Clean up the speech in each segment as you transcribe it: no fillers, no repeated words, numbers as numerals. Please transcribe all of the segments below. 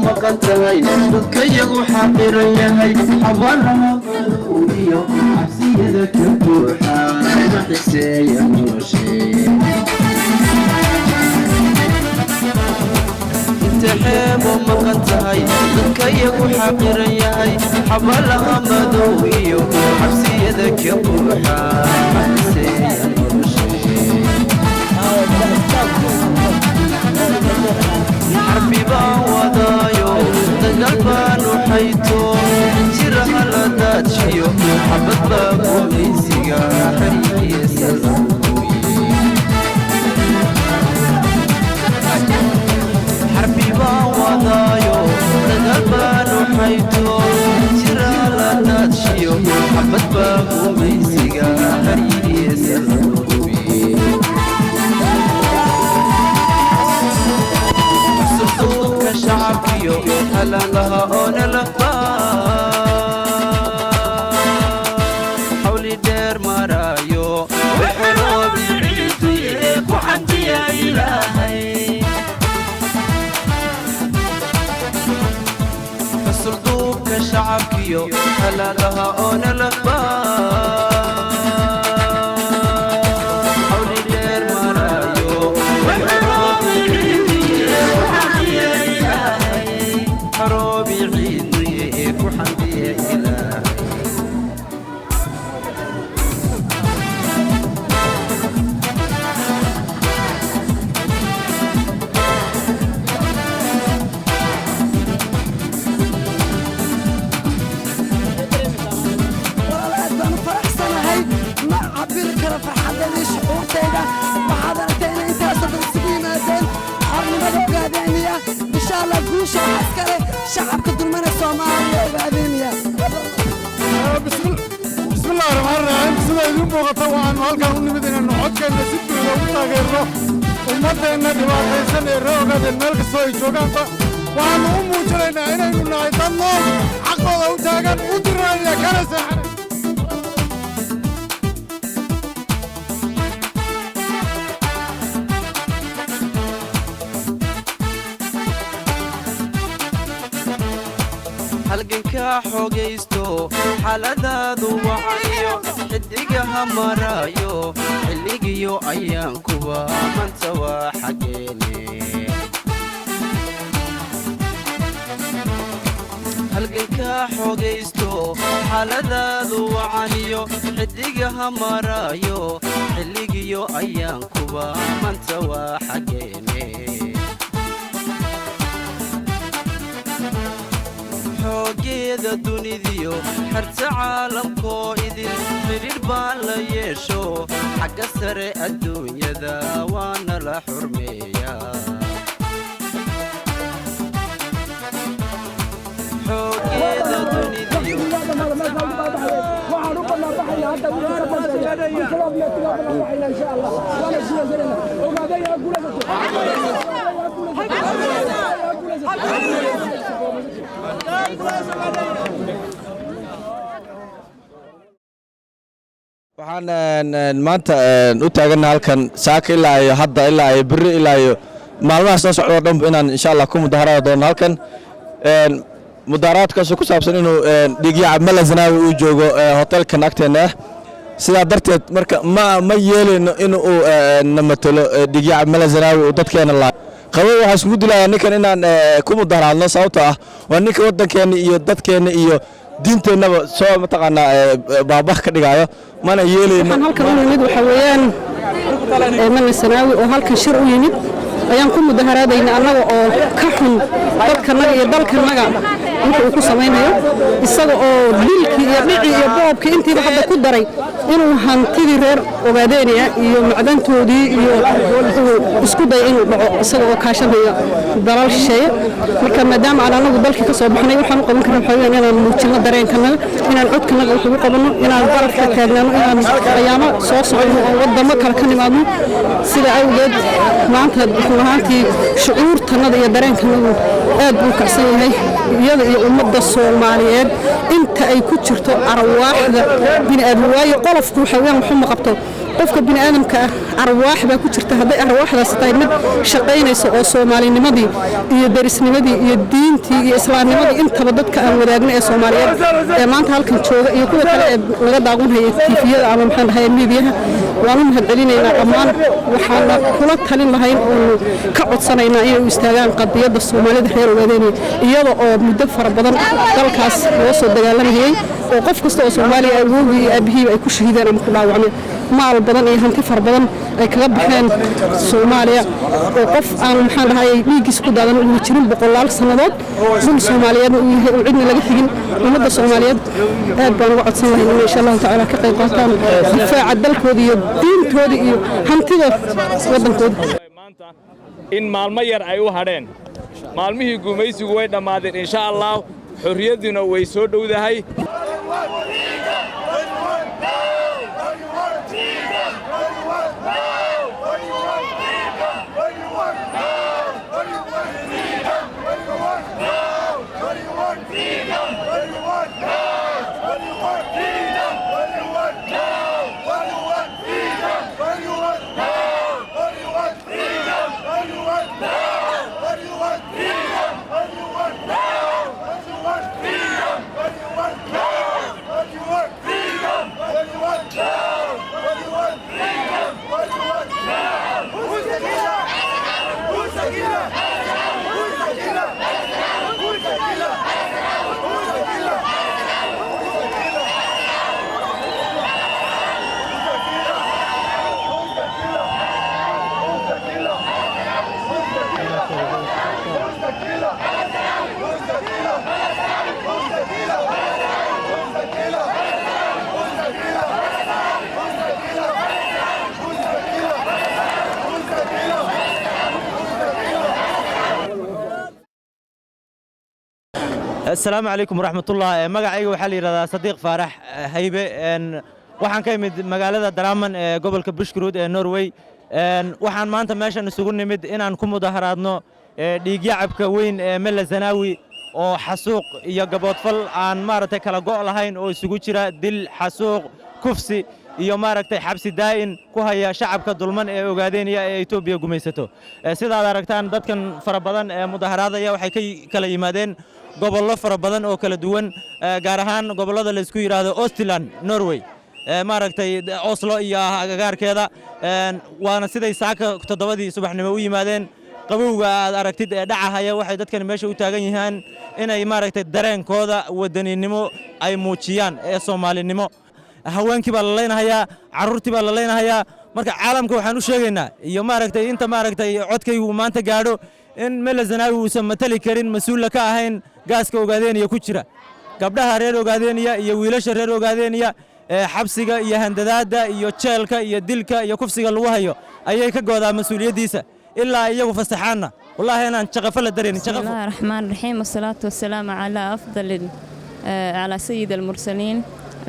مقنتهاي dadkayagu xaqiran yahay xawalaha iyo cabsiyada ka buuxa ma xiseeya noloshee intaxeebo maqantahay dadkayagu xaqiran yahay xawalaha madow iyo cabsiyada ka buuxa ma xiseeya noloshee حربي باودايو دقلبان وحيتو جرها لدات شيو حبت باكو ليسيقا حريقي سلوي حربي باودايو دقلبان وحيتو جرها لدات شيو حبت باكو ليسيقا حريقي سلوي شعبيو هلا لها أنا لفا حولي دير مرايو وحروبي عيدي وحمدي يا إلهي فالصردوب كشعبيو هلا لها أنا لفا حولي دير مرايو وحروبي عيدي وحمدي يا حروبي عيدي وحمدي يا إلهي شعب كدرمان الصومالي وبعدين بسم الله الرحمن الرحيم سيدا يدين بوغطا وعن وهالكان ونمدين أنه عدكا نسيب بلغة وطاقيرو ومدى إنا دباقيسان إيروغا دين ملك السوي جوغان وعن أمو جلينا إنا إنو نايطان نوم عقوضا وطاقان ودران يا كالسا halganka xoogaysto xaaladaadu wacayo xidigaha marayo xilligiyo ayaan kuwa maanta waa xageene halganka xoogaysto xaaladaadu wacayo xidigaha marayo xilligiyo ayaan kuwa maanta waa xageene xogeeda dunidiyo xerta caalamkoo idin xidhiir baan la yeesho xagga sare adduunyada waana la xurmeeyaa xogeeda dunidiyo waxaan maanta u taaganahay halkan saaka ilaa iyo hadda ilaa iyo biri ilaa iyo maalmaha soo socdo dhanba inaan insha Allah ku mudaharada doono halkan mudaharaadkaas ku saabsan inuu dhiigyaca Mala Zanaawi uu joogo hotelkan agteena sidaa darteed marka ma yeelino inuu namatalo dhiigyaca Mala Zanaawi oo dadkeena la qabo waxa isku dilayaa ninkan inaan ku mudaharaadno sababtoo ah waa ninka wadankeena iyo dadkeena iyo diinteennaba soo mataqaana baabah ka dhigayo mana yeelayno halkan u yimid waxa weeyaan Mala Zanaawi oo halkan shir u yimid ayaan ku mudaharaadayna annaga oo ka xun dadkanaga iyo dalkanaga wuxuu ku samaynayo isaga oo dilkii iyo dhicii iyo boobkii intiiba hadda ku daray inuu hantidii reer ogaadeynaya iyo macdantoodii iyo isku day inuu dhaco isaga oo kaashanaya dalal shisheeye marka maadaama aan anagu dalkii ka soo baxnay waxaan u qaban karnaa waxaa inaan muujino dareenkanaga inaan codkanaga wax ugu qabanno inaan barafka taagnaano inaan qiyaamo soo soconno oo wadamo kale ka nimaadno sida awgeed maanta run ahaantii shucuurtanada iyo dareenkanagu aad buu kacsan yahay iyada iyo ummadda Soomaaliyeed inta ay ku jirto arwaaxda bini'aadam waayo qolofku waxa weeyaan wuxuu ma qabto qofka bini'aadamka arwaax baa ku jirta haday arwaaxdaas tahay mid shaqaynayso oo Soomaalinimadii iyo darisnimadii iyo diintii iyo islaamnimadii intaba dadka aan wadaagno ee Soomaaliyeed ee maanta halkan jooga iyo kuwa kale ee laga daawanayay TV-yada ama maxaan dhahay miidiyaha waan u mahadcelinaynaa dhammaan waxaan kula talin lahayn oo ka codsanaynaa inay u istaagaan qadiyadda Soomaalida reer Ogaadeenaya iyada oo muddo fara badan dalkaas loo soo dagaalamayay oo qof kasta oo Soomaaliya awoodii aabihii ay ku shahiideen ama ku dhaawacmeen maal badan iyo hanti far badan ay kaga baxeen Soomaaliya oo qof aan maxaan dhahay dhiigis ku daadan ugu jirin boqolaal sanadood dul Soomaaliyeed uu yahay oo cidna laga xigin ummadda Soomaaliyeed aad baan uga codsan lahayn in insha Allah taala ka qayb qaataan difaaca dalkooda iyo diintooda iyo hantida wadankooda in maalmo yar ay u hadheen maalmihii gumaysigu way dhamaadeen insha Allah xorriyaduna way soo dhowdahay السلام عليكم ورحمة الله مقعي وحالي رضا صديق فارح هيبة waxaan ka imid magaalada Drammen ee gobolka Bushkrood ee Norway waxaan maanta meeshan isugu nimid inaan ku mudaharaadno dhiigyacabka weyn ee Mella Zanaawi oo xasuuq iyo gaboodfal aan maaragtay kala go' lahayn oo isugu jira dil xasuuq kufsi iyo maaragtay xabsi daa'in ku haya shacabka dulman ee Ogaadeenaya ee Itoobiya gumaysato sidaad aragtaan dadkan fara badan ee mudaharaadaya waxay ka kala yimaadeen gobollo fara badan oo kala duwan gaar ahaan gobollada la isku yiraahdo Ostland Norway maaragtay Oslo iyo agagaarkeeda waana siday saaka 7 subaxnimo u yimaadeen qabowga aad aragtid ee dhacaya waxay dadkan meesha u taagan yihiin inay maaragtay dareenkooda wadaninimo ay muujiyaan ee Soomaalinimo haweenkii baa la leenayaa carruurtii baa la leenayaa marka caalamka waxaan u sheegaynaa iyo maaragtay inta maaragtay codkaygu maanta gaadho in Mella Zanaawi uusan matali karin mas'uul ka ahayn gaaska Ogaadeenaya ku jira gabdhaha reer Ogaadeenaya iyo wiilasha reer Ogaadeenaya xabsiga iyo handadaada iyo jeelka iyo dilka iyo kufsiga lagu hayo ayay ka goodaa mas'uuliyadiisa ilaa iyagu fasaxaana wallahi inaan shaqafo la dareen shaqafo bismillahir rahmaanir rahiim wassalatu wassalamu ala afdalil ala sayyidil mursaliin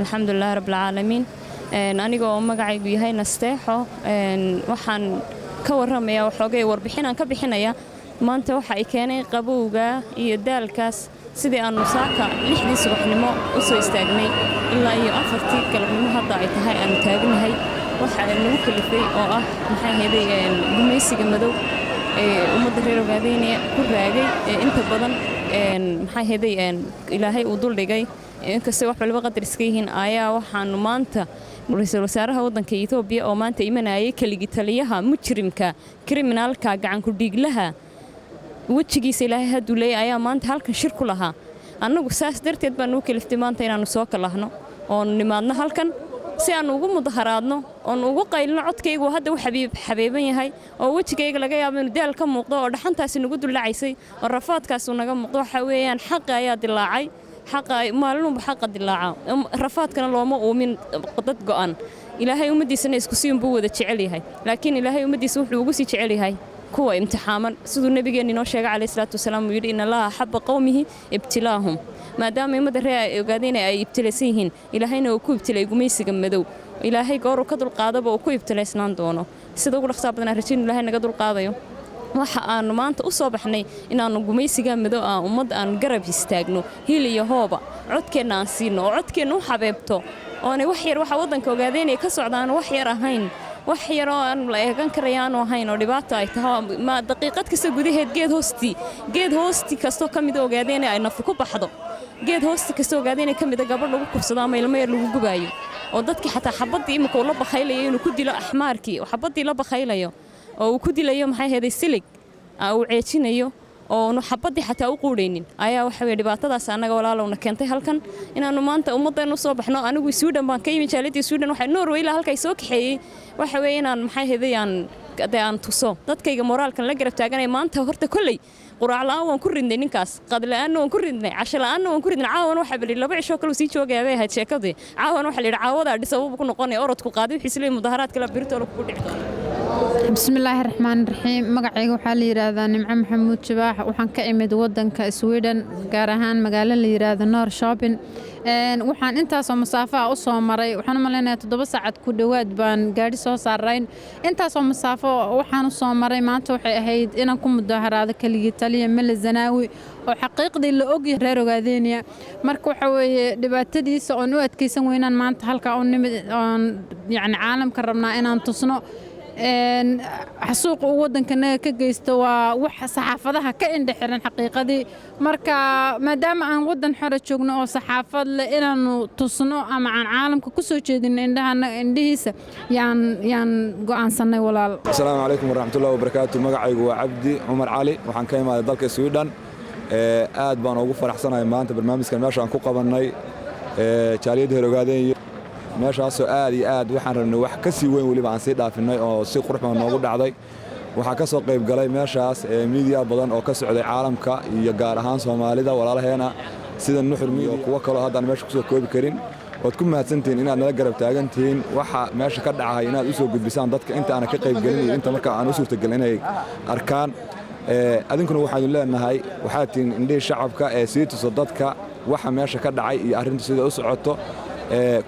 alxamdulillahi rabbil aalamiin anigoo magacaygu yahay Nasteexo waxaan ka warramayaa waxoogay warbixinaan ka bixinaya maanta waxa ay keenay qabowga iyo daalkaas sidii aanu saaka 6 subaxnimo u soo istaagnay ilaa iyo 4 galabnimo hadda ay tahay aan taagnahay waxa lagu kalifay oo ah maxay heeday gumaysiga madow ee ummadda reer Ogaadeenaya ku raagay inta badan maxay heeday ilaahay uu dul dhigay inkastoo wax walba qadar iska yihiin ayaa waxaan maanta ra'iisul wasaaraha waddanka Itoobiya oo maanta imanayay kaligi taliyaha mujrimka criminalka gacan ku dhiglaha wajigiisa ilaahay haduu leeyahay ayaa maanta halkan shir ku lahaa annagu saas darteed baan u kaliftay maanta inaanu soo kalahno oo nimaadna halkan si aan ugu mudaharaadno oon ugu qaylino codkaygu hadda uu xabeeban yahay oo wejigayga laga yaabo inuu daal ka muuqdo oo dhaxantaasi nagu dulacaysay oo rafaadkaas uu naga muuqdo waxa weeyaan xaqi ayaa dilaacay xaqa maalinba xaqa dilaaca rafaadkana looma uumin dad go'an ilaahay ummadiisana isku sii buu wada jecel yahay laakiin ilaahay ummadiisa wuxuu ugu sii jecel yahay kuwa imtixaaman siduu nabigeena inoo sheegay calayhi salaatu wasalaam uu yidhi inna allaha xabba qawmihi ibtilaahum maadaama ummadda reer ay ogaadeen ay ibtilaysan yihiin ilaahayna uu ku ibtilay gumaysiga madow ilaahay goor uu ka dulqaadaba uu ku ibtilaysnaan doono sida ugu dhaqsaha badan rajin ilaahay naga dulqaadayo waxa aanu maanta u soo baxnay inaanu gumaysiga madow aan ummadda aan garab istaagno hil iyo hooba codkeenna aan siino oo codkeenna u xabeebto oonay wax yar waxa waddanka ogaadeen ay ka socdaan wax yar ahayn wax yar oo aan la eegan karayaano ahayn oo dhibaato ay tahay ma daqiiqad kasta gudaheed geed hoosti kasto ka mid ogaadeen ay naf ku baxdo geed hoosti kasto ogaadeen ka mid gabadh lagu kursado ama ilmo yar lagu gubaayo oo dadkii xataa xabadii imika uu la bakaylayo inuu ku dilo axmaarkii oo xabadii la bakaylayo oo uu ku dilayo maxay heeday silig uu ceejinayo oo xabadii xataa u quudhaynin ayaa waxa weey dhibaatadaas anaga walaalowna keentay halkan inaanu maanta ummadeena soo baxno anigu Sweden baan ka yimi jaalidii Sweden waxa Norway la halkay soo kaxeeyay waxa weey inaan maxay heedayaan aan tuso dadkayga moraalkan la garab taaganay maanta horta kulay quraac la'aan waan ku ridnay ninkaas qad la'aan waan ku ridnay casho la'aan waan ku ridnay caawan waxa bari laba cisho kale sii joogay bay ahayd sheekadii caawan waxa la yiraahdaa caawada dhisabo ku noqonay orodku qaaday wixii isla mudaharaad kala birto ku dhicdo بسم الله الرحمن الرحيم مقعيق waxaa la yiraahdaa Nimco Maxamuud Jabaax waxaan ka imid wadanka Sweden gaar ahaan magaalo la yiraahdo Norrköping waxaan intaas oo masaafo u soo maray waxaan u maleynayaa 7 saacad ku dhawaad baan gaari soo saarayn intaas oo masaafo waxaan u soo maray maanta waxay ahayd inaan ku mudaharaado kaliya taliya Mele Zanaawi oo xaqiiqdii la og yahay reer Ogaadeniya marka waxa weeye dhibaatadiisa oo u adkeysan weynaan maanta halka oo nimid yani caalamka rabnaa inaan tusno xasuuq wadankana ka geysto waa wax saxaafadaha ka indhaxiran xaqiiqadii marka maadaama aan wadan xor joogno oo saxaafad leh inaanu tusno ama aan caalamka ku soo jeedino indhihiisa yaan go'aansanay walaal assalaamu calaykum waraxmatullaahi wabarakaatu magacaygu waa Cabdi Umar Cali waxaan ka imaaday dalka Sweden aad baan ugu faraxsanahay maanta barnaamijkan meesha aan ku qabanay jaaliyada reer Ogaadeniya meeshaasoo aad iyo aad waxaan rabnay wax ka sii weyn waliba aan sii dhaafinay oo si qurux badan noogu dhacday waxaa ka soo qayb galay meeshaas media badan oo ka socday caalamka iyo gaar ahaan Soomaalida walaalaheena sida Nuxurmi iyo kuwa kale hadda meesha ku soo koobi karin waad ku mahadsantiin inaad nala garab taagantiin waxa meesha ka dhacay inaad u soo gudbisaan dadka inta aan ka qayb galin iyo inta marka aan u suurtagelin inay arkaan adinkuna waxaan leenahay waxaad tiin indhii shacabka ee sii tuso dadka waxa meesha ka dhacay iyo arrinta sida u socoto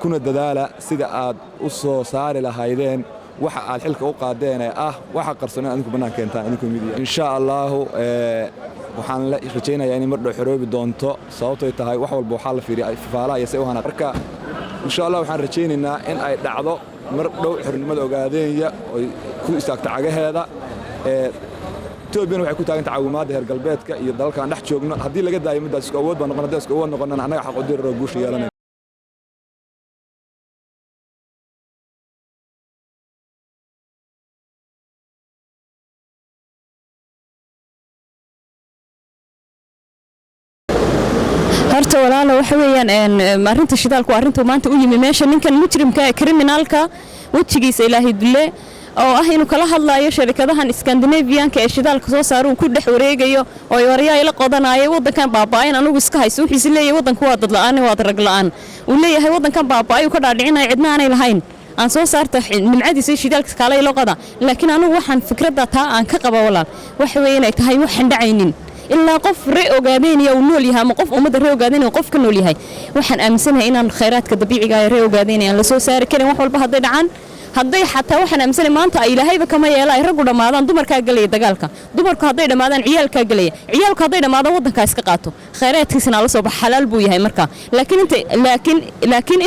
kuna dadaala sida aad u soo saari lahaydeen waxa aad xilka u qaadeen waxa qarsoon adinku banaan keentaan adinku midiya insha Allah waxaan la rajaynayaa in mardhow xoroobi doonto sababtoo ay tahay wax walba waxa la fiiriyay faalaha iyo sayuhana marka insha Allah waxaan rajaynaynaa in ay dhacdo mardhow xornimada Ogaadeniya oo ku istaagto cagaheeda Ethiopia waxay ku taagan tacaawumaad heer galbeedka iyo dalalkan dhex joogno hadii laga daayo midaas isku awood baan noqon hadii isku awood noqonana anaga xaq u dirir oo guush yeelanay horta walaalo waxa weeyaan arinta shidaalku arintu maanta u yimi meesha ninkan mujrimka criminalka wajigiisa ilaahay dile oo ah inuu kala hadlaayo shirkadahan Scandinavian-ka ee shidaalka soo saaro ku dhex wareegayo oo wariyay la qodanaayo wadankan baabaayn anigu iska hayso wixii leeyahay wadanku waa dad la'aan waa rag la'aan uu leeyahay wadankan baabaayo ka dhaadhicinay cidna aanay lahayn aan soo saarta nimcadiisa shidaalka kale ilo qada laakiin anigu waxaan fikradda taa aan ka qaba walaal waxa weeyaan ay tahay waxan dhacaynin إلا قف رأي أوجادينيا ونوليها ما قف أمد رأي أوجادينيا وقف كنوليها وحن أمسنها إن الخيرات كطبيعي جاي رأي أوجادينيا اللي سو سار كلام وحول بهذا عن هذا حتى وحن أمسنها ما أنت إلى هاي بكما يلا يرجع رمضان دمر كاجلية دجالك دمر كهذا رمضان عيال كاجلية عيال كهذا رمضان وضع كاس كقاته خيرات كيسنا على صباح حلال بوي هاي مركا لكن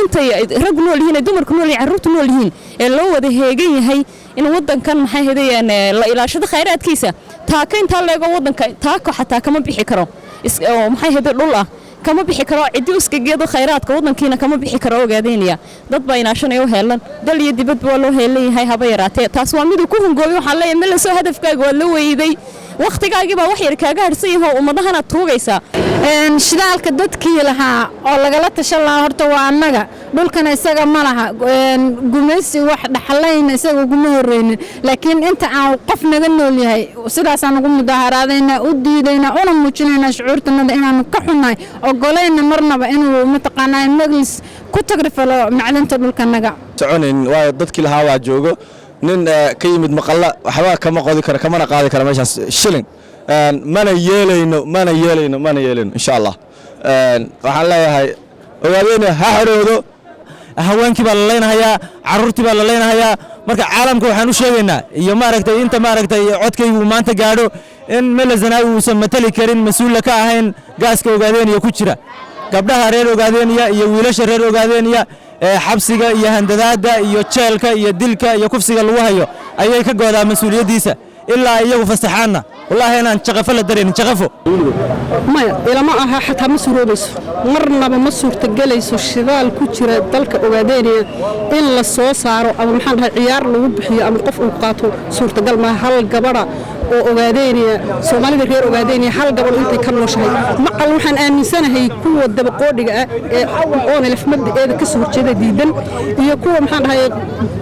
أنت رجل نولي هنا دمر كنولي عروت نولي هنا اللي هو ده هي إنه وضع كان محي هذا يعني إلى شد خيرات كيسة تاكين تلاقي وضع تاكو حتى كمان بيحكروا محي هذا الله كما بيحكروا عدوس كجيدو خيرات كوضع كينا كمان بيحكروا قاعدينيا ضد بين عشان يوهلن دل يدي بدولو هلي هاي هبيرات تاسوامي دو كوهم قوي وحلا يمل سو هدف كاج ولا ويدي وقت كاجي بوحير كاجار سيه ومضهنا توجيسا shidaalka dadkii lahaa oo lagala tashan lahaa horta waa annaga dhulkana isaga ma laha gumaysi wax dhaxlayna isaga uguma horreynin laakiin inta aan qof naga nool yahay sidaasaan ugu mudaaharaadaynaa u diidaynaa una muujinaynaa shucuurtanada inaanu ka xunnahay ogolayna marnaba inuu mataqaanaa maglis ku tagrifalo macdanta dhulkanaga soconayn waayo dadkii lahaa waa joogo nin ka yimid maqalla waxba kama qodi kara kamana qaadi kara meeshaas shilin mana yeelayno insha Allah waxaan leeyahay ogaadeyna ha xoroodo haweenkii baa la leenahayaa carruurtii baa la leenahayaa marka caalamka waxaan u sheegaynaa iyo maaragtay inta maaragtay codkaygu maanta gaadho in Mele Zanaawi uusan matali karin mas-uul ka ahayn gaaska Ogaadeniya ku jira gabdhaha reer Ogaadeniya iyo wiilasha reer Ogaadeniya xabsiga iyo handadaada iyo jeelka iyo dilka iyo kufsiga lagu hayo ayay ka goodaa mas'uuliyadiisa ilaa iyagu fasaxaana wallahi inaan shaqafo la dareen shaqafo maya ilama aha xataa ma suroobayso marnaba ma suurtagelayso shidaal ku jira dalka Ogaadeniya in la soo saaro ama maxaan dhahay ciyaar lagu bixiyo ama qof uu qaato suurtagal ma hal gabadha oo Ogaadeniya Soomaalida reer Ogaadeniya hal gabadh intay ka nooshahay maqal waxaan aaminsanahay kuwa dabaqoodhiga ah ee oonelf mabdaeeda ka soo horjeeda diidan iyo kuwa maxaan dhahay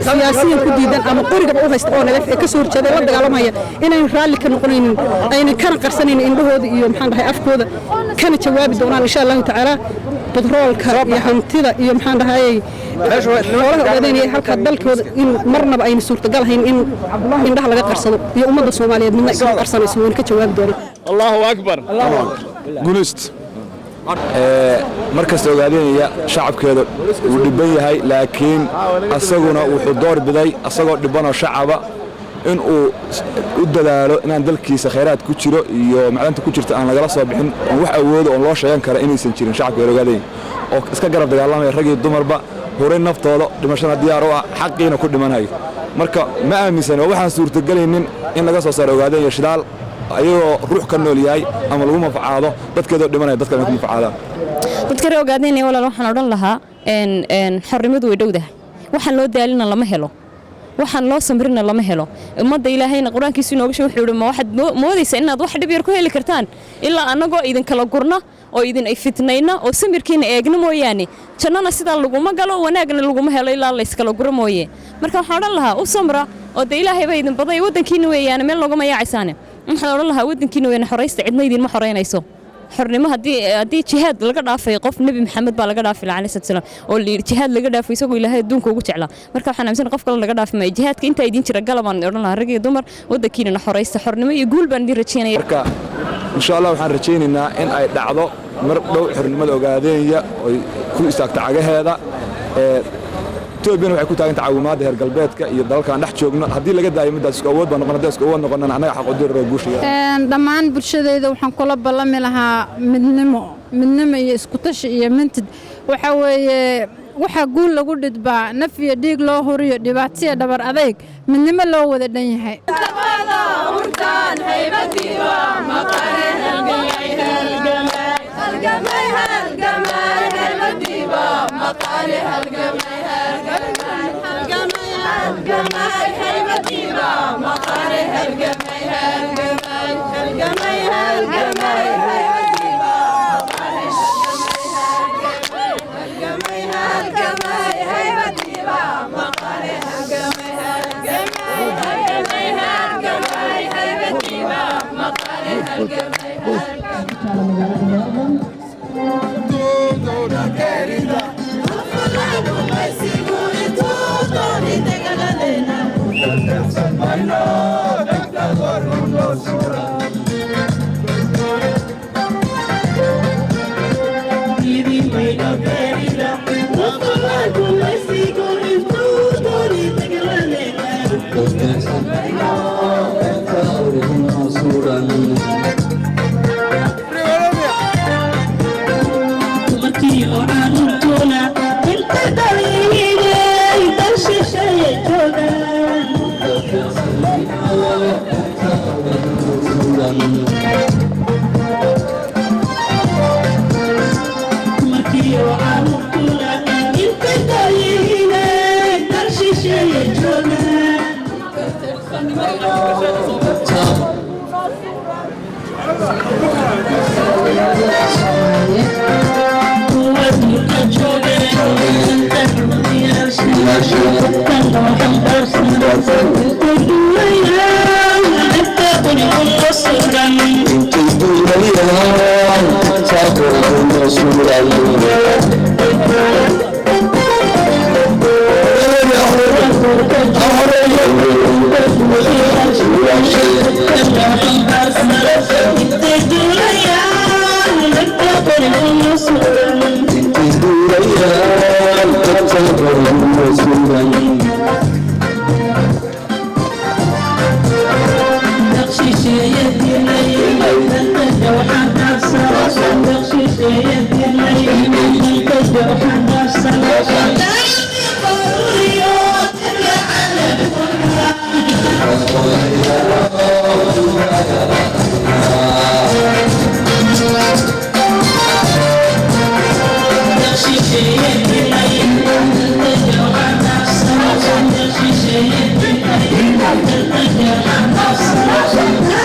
siyaasiyiin ku diidan ama qoriga u haysta oonelf ee ka soo horjeeda la dagaalamaya inay raalli ka noqonaynin ayna kana qarsanaynin indhahooda iyo maxaan dhahay afkooda kana jawaabi doonaan insha Allah tacaala batroolka iyo hantida iyo maxaan dhahay xoolaha Ogaadeniya halka dalkooda in marnaba ayna suurtagal hayn in indhaha laga qarsado iyo ummadda Soomaaliyeed midna ka qarsanayso waan ka jawaabi doonaa Allahu akbar guulist markasta Ogaadeniya shacabkeeda uu dhiban yahay laakiin asaguna wuxuu door biday asagoo dhiban oo shacaba in uu u dadaalo inaan dalkiisa khayraad ku jiro iyo macdanta ku jirta aan lagala soo bixin oo wax awoodo oo loo sheegan kara inaysan jirin shacabka Ogaadeniya oo iska garab dagaalamaya rag iyo dumarba horay naftooda dhimashada diyaar u ah xaqiina ku dhimanayo marka ma aaminsan waxaan suurtagelaynin in laga soo saaro Ogaadeniya shidaal ayagoo ruux ka nool yahay ama lagu mafacaado dadkeedoo dhimanaya dadka ay ku mafacaadaan dadka reer Ogaadeniya walaal waxaan odhan lahaa xornimadu way dhowdahay waxaan loo daalina lama helo waxaan loo samrina lama helo ummadda ilaahayna quraankiisu inooga sheegay wuxuu ma waxaad moodaysaa inaad wax dhib yar ku heli kartaan ilaa anagoo idin kala gurna oo idin ay fitnayna oo samirkiina eegna mooyaane jannana sidaa laguma galo wanaagna laguma helo ilaa la iskala guro mooyee marka waxaan odhan lahaa u samra oo de ilaahay baa idin baday wadankiina weeyaan meel laguma yaacisaane waxaan odhan lahaa wadankiina weeyaan xoreysta cidna idin ma xoreynayso xornimo hadii jihaad laga dhaafay qof nabi maxamed baa laga dhaafay alayhi salaam oo jihaad laga dhaafay isagoo ilaahay adduunka ugu jeclaa marka waxaan aaminsan qof kale laga dhaafay jihaadka inta idin jira galabaan odhan lahaa rag iyo dumar wadankiina xoreysta xornimo iyo guul baan idin rajeenayaa marka insha Allah waxaan rajeynaynaa in ay dhacdo mar dhow xornimada Ogaadeniya oo ku istaagta cagaheeda Ethiopia waxay ku taagan tacaawumaadda heer galbeedka iyo dalalkan dhex joogno hadii laga daayo midaas isku awood baan noqonaa isku awood noqonana anaga xaq u dir guushiga dhammaan bulshadayda waxaan kula balami lahaa midnimo iyo isku tashi iyo mintid waxa weeye waxa guul lagu dhidbaa naf iyo dhiig loo huriyo dhibaatooyin dhabar adeeg midnimo loo wada dhan yahay Thank you.